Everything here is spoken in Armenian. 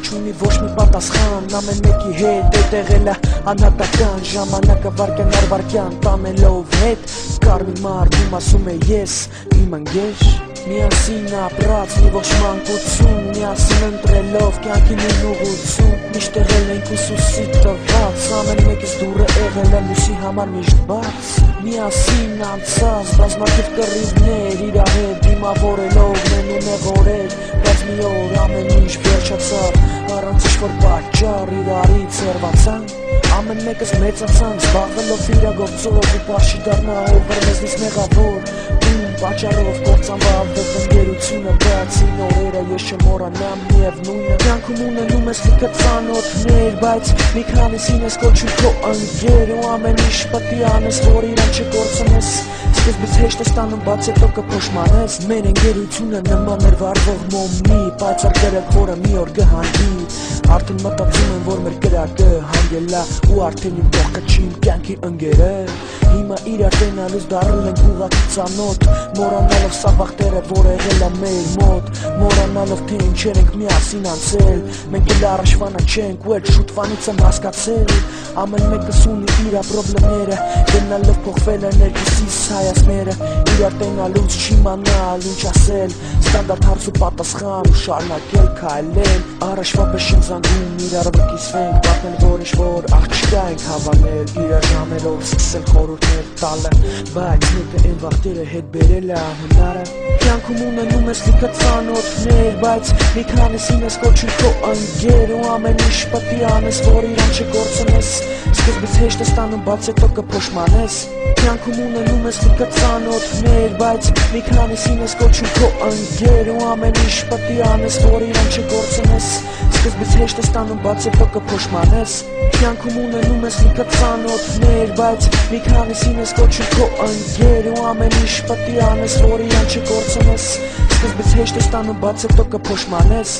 չունի ոչ մի պատասխան, ամեն մեկի հետ է եղել է անհատական, ժամանակը վարկյան առ վարկյան տանելով հետ, կար մի մարդ ում ասում է ես իմ ընկեր, միասին ապրած մի ողջ մանկություն, միասին ընտրելով կյանքի նույն ուղղություն, միշտ եղել ենք Հիսուսի տված, ամեն մեկից դուռը եղել է մյուսի համար միշտ բաց, միասին անցած բազմաթիվ կռիվներ, իրար հետ դիմավորելով մենու նեղորեր, բայց մի օր ամեն ինչ վերջացավ, առանց ինչ-որ պատճառ իրարից հեռացանք, ամեն մեկս մեծացանք, զբաղվելով իրագործով ու պարշի դառնա ով էր մեզնից մեղավոր, պատճառով կործանվավ ընկերությունը, բացի նորերը ես չմոռանամ միևնույնը, կյանքում ունենում ես լիքը ծանոթներ, բայց մի քանիսին ես կոչում քո ընկեր ու ամեն ինչ պետք է անես, որ իրան չկորցնես, սկզբից հեշտ է ստանում, բաց հետո կփոշմանես, մեր ընկերությունը նման էր վառվող մոմի, պայծառ կրակ, որը մի օր կհանգի, արդեն մտածում եմ, որ մեր կրակը հանգել է ու արդեն իմ կողքը չի իմ կյանքի ընկերը, հիմա իրար տենալուց դառել ենք ուղղակի ծանոթ, մոռանալով սավախտերը, որ եղել է մեր մոտ, մոռանալով թե ինչեր ենք միասին անցել, մենք էլ առաջվանը չենք ու էլ շուտվանից եմ հասկացել, ամեն մեկս ունի իրա պրոբլեմները, գնալով փոխվել են երկուսիս հայացքները, իրար տենալուց չիմանալ ինչ ասել, ստանդարտ հարց ու պատասխան ու շարունակել քայլել, առաջվա պես չենք զանգում, իրար վկիսվենք, պատմել որ ինչ-որ աղջկա ենք հավանել, իրար ժամերով սկսել խորհուրդներ տալը, բայց մեկը այն վախտերը հետ բերել է անհնարը, կյանքում ունենում ես լիքը ծանոթներ, բայց մի քանիսին ես կոչում քո ընկեր ու ամեն ինչ պետք է անես, որ իրան չկորցնես, սկզբից հեշտ է ստանում, բաց հետո կփոշմանես, կյանքում ունենում ես լիքը ծանոթներ, բայց մի քանիսին ես կոչում քո ընկեր ու ամեն ինչ պետք է անես, որ իրան չկորցնես, սկզբից հեշտ է ստանում, բաց հետո կփոշմանես, կյանքում ունենում ես լիքը ծանոթներ, բայց մի քանիսին ես կոչում քո ընկեր ու ամեն ինչ պետք է անես, որ իրան չկորցնես, սկզբից հեշտ է ստանում, բաց հետո կփոշմանես